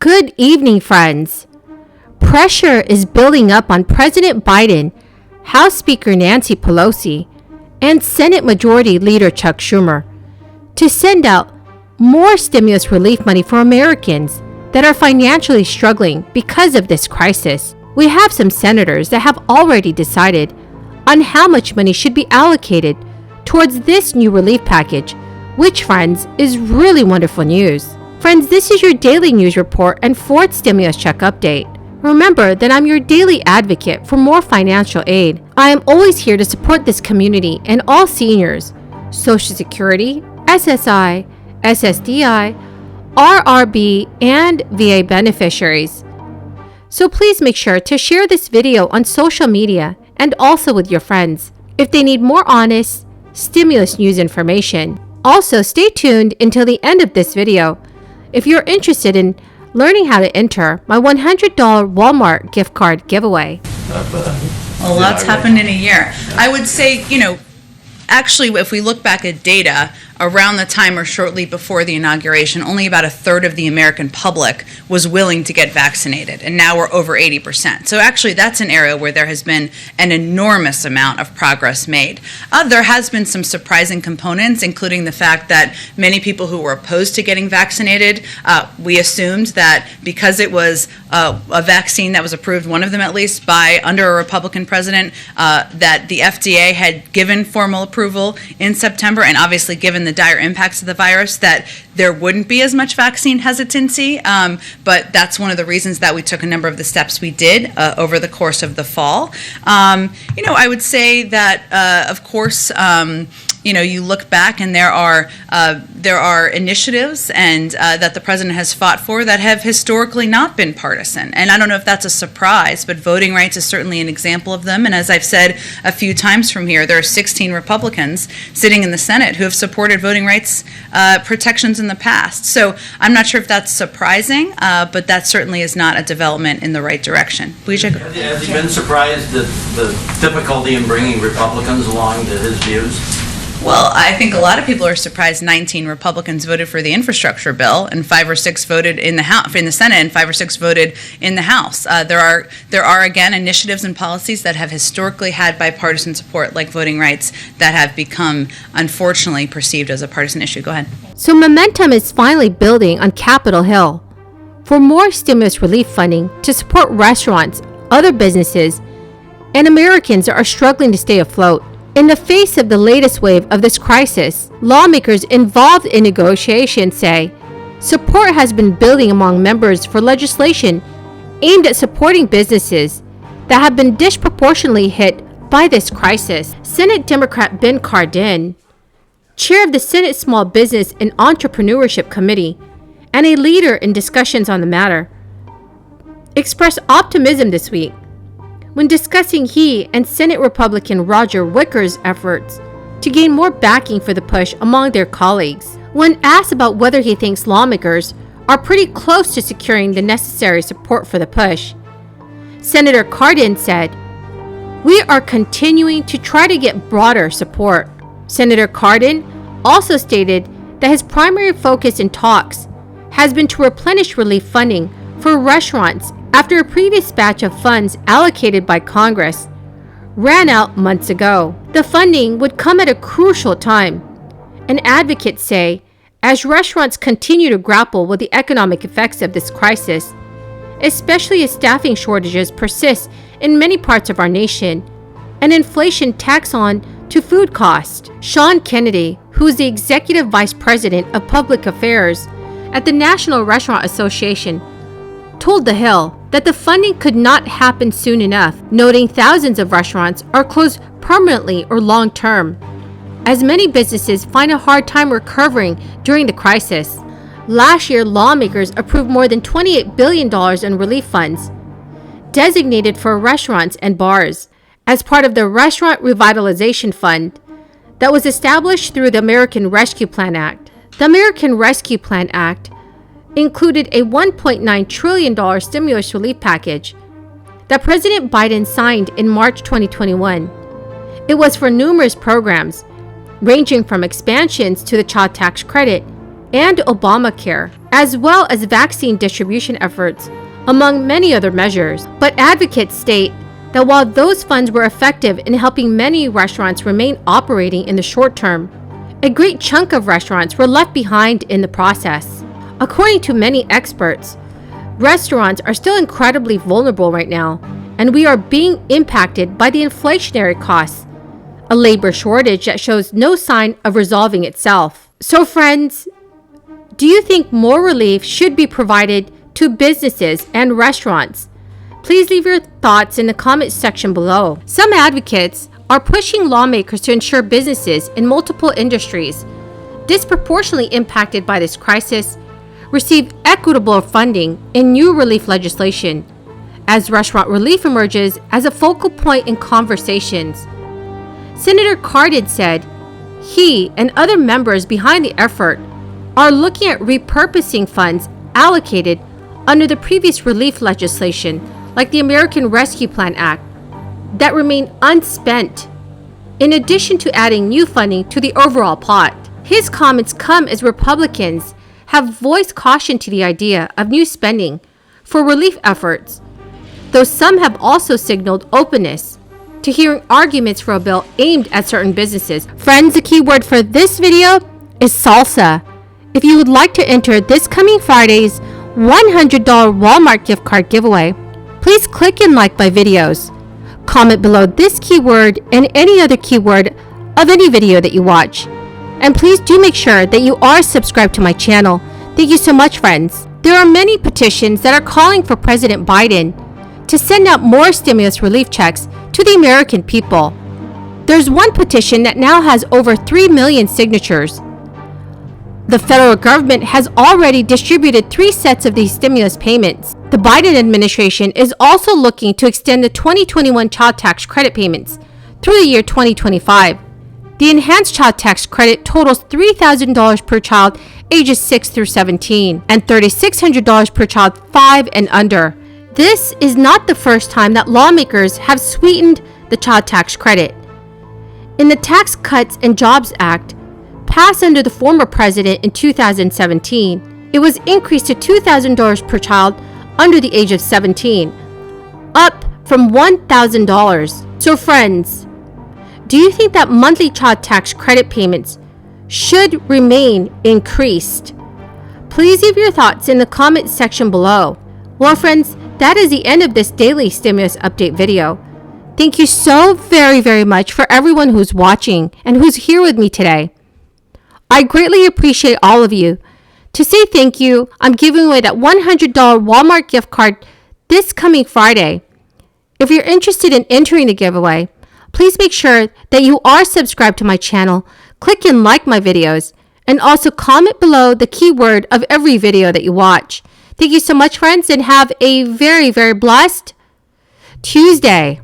Good evening, friends. Pressure is building up on President Biden, House Speaker Nancy Pelosi, and Senate Majority Leader Chuck Schumer to send out more stimulus relief money for Americans that are financially struggling because of this crisis. We have some senators that have already decided on how much money should be allocated towards this new relief package, which, friends, is really wonderful news. Friends, this is your daily news report and fourth stimulus check update. Remember that I'm your daily advocate for more financial aid. I am always here to support this community and all seniors, Social Security, SSI, SSDI, RRB, and VA beneficiaries. So please make sure to share this video on social media and also with your friends if they need more honest stimulus news information. Also, stay tuned until the end of this video if you're interested in learning how to enter my $100 Walmart gift card giveaway. A lot's happened in a year. I would say, actually, if we look back at data, around the time or shortly before the inauguration, only about a third of the American public was willing to get vaccinated, and now we're over 80%. So actually, that's an area where there has been an enormous amount of progress made. There has been some surprising components, including the fact that many people who were opposed to getting vaccinated, we assumed that because it was a vaccine that was approved, one of them at least, by under a Republican president, that the FDA had given formal approval in September, and obviously given the dire impacts of the virus, that there wouldn't be as much vaccine hesitancy. But that's one of the reasons that we took a number of the steps we did over the course of the fall. I would say that, of course, you look back and there are initiatives and that the president has fought for that have historically not been partisan. And I don't know if that's a surprise, but voting rights is certainly an example of them. And as I've said a few times from here, there are 16 Republicans sitting in the Senate who have supported voting rights protections in the past. So I'm not sure if that's surprising, but that certainly is not a development in the right direction. Has he been surprised at the difficulty in bringing Republicans along to his views? Well, I think a lot of people are surprised 19 Republicans voted for the infrastructure bill and 5 or 6 voted in the Senate, and 5 or 6 voted in the House. There are again initiatives and policies that have historically had bipartisan support, like voting rights, that have become unfortunately perceived as a partisan issue. Go ahead. So momentum is finally building on Capitol Hill for more stimulus relief funding to support restaurants, other businesses, and Americans that are struggling to stay afloat. In the face of the latest wave of this crisis, lawmakers involved in negotiations say support has been building among members for legislation aimed at supporting businesses that have been disproportionately hit by this crisis. Senate Democrat Ben Cardin, chair of the Senate Small Business and Entrepreneurship Committee and a leader in discussions on the matter, expressed optimism this week when discussing he and Senate Republican Roger Wicker's efforts to gain more backing for the push among their colleagues. When asked about whether he thinks lawmakers are pretty close to securing the necessary support for the push, Senator Cardin said, "We are continuing to try to get broader support." Senator Cardin also stated that his primary focus in talks has been to replenish relief funding for restaurants after a previous batch of funds allocated by Congress ran out months ago. The funding would come at a crucial time, and advocates say, as restaurants continue to grapple with the economic effects of this crisis, especially as staffing shortages persist in many parts of our nation, and inflation tacks on to food costs. Sean Kennedy, who is the Executive Vice President of Public Affairs at the National Restaurant Association, told The Hill that the funding could not happen soon enough, noting thousands of restaurants are closed permanently or long term, as many businesses find a hard time recovering during the crisis. Last year, lawmakers approved more than $28 billion in relief funds designated for restaurants and bars as part of the Restaurant Revitalization Fund that was established through the American Rescue Plan Act. The American Rescue Plan Act included a $1.9 trillion stimulus relief package that President Biden signed in March 2021. It was for numerous programs, ranging from expansions to the child tax credit and Obamacare, as well as vaccine distribution efforts, among many other measures. But advocates state that while those funds were effective in helping many restaurants remain operating in the short term, a great chunk of restaurants were left behind in the process. According to many experts, restaurants are still incredibly vulnerable right now, and we are being impacted by the inflationary costs, a labor shortage that shows no sign of resolving itself. So friends, do you think more relief should be provided to businesses and restaurants? Please leave your thoughts in the comments section below. Some advocates are pushing lawmakers to ensure businesses in multiple industries disproportionately impacted by this crisis receive equitable funding in new relief legislation, as restaurant relief emerges as a focal point in conversations. Senator Cardin said he and other members behind the effort are looking at repurposing funds allocated under the previous relief legislation, like the American Rescue Plan Act, that remain unspent, in addition to adding new funding to the overall pot. His comments come as Republicans have voiced caution to the idea of new spending for relief efforts, though some have also signaled openness to hearing arguments for a bill aimed at certain businesses. Friends, the keyword for this video is salsa. If you would like to enter this coming Friday's $100 Walmart gift card giveaway, please click and like my videos. Comment below this keyword and any other keyword of any video that you watch. And please do make sure that you are subscribed to my channel. Thank you so much, friends. There are many petitions that are calling for President Biden to send out more stimulus relief checks to the American people. There's one petition that now has over 3 million signatures. The federal government has already distributed 3 sets of these stimulus payments. The Biden administration is also looking to extend the 2021 child tax credit payments through the year 2025. The enhanced child tax credit totals $3,000 per child ages 6 through 17 and $3,600 per child 5 and under. This is not the first time that lawmakers have sweetened the child tax credit. In the Tax Cuts and Jobs Act, passed under the former president in 2017, it was increased to $2,000 per child under the age of 17, up from $1,000. So friends, do you think that monthly child tax credit payments should remain increased? Please leave your thoughts in the comment section below. Well friends, that is the end of this daily stimulus update video. Thank you so very much for everyone who's watching and who's here with me today. I greatly appreciate all of you. To say thank you, I'm giving away that $100 Walmart gift card this coming Friday. If you're interested in entering the giveaway, please make sure that you are subscribed to my channel, click and like my videos, and also comment below the keyword of every video that you watch. Thank you so much, friends, and have a very blessed Tuesday.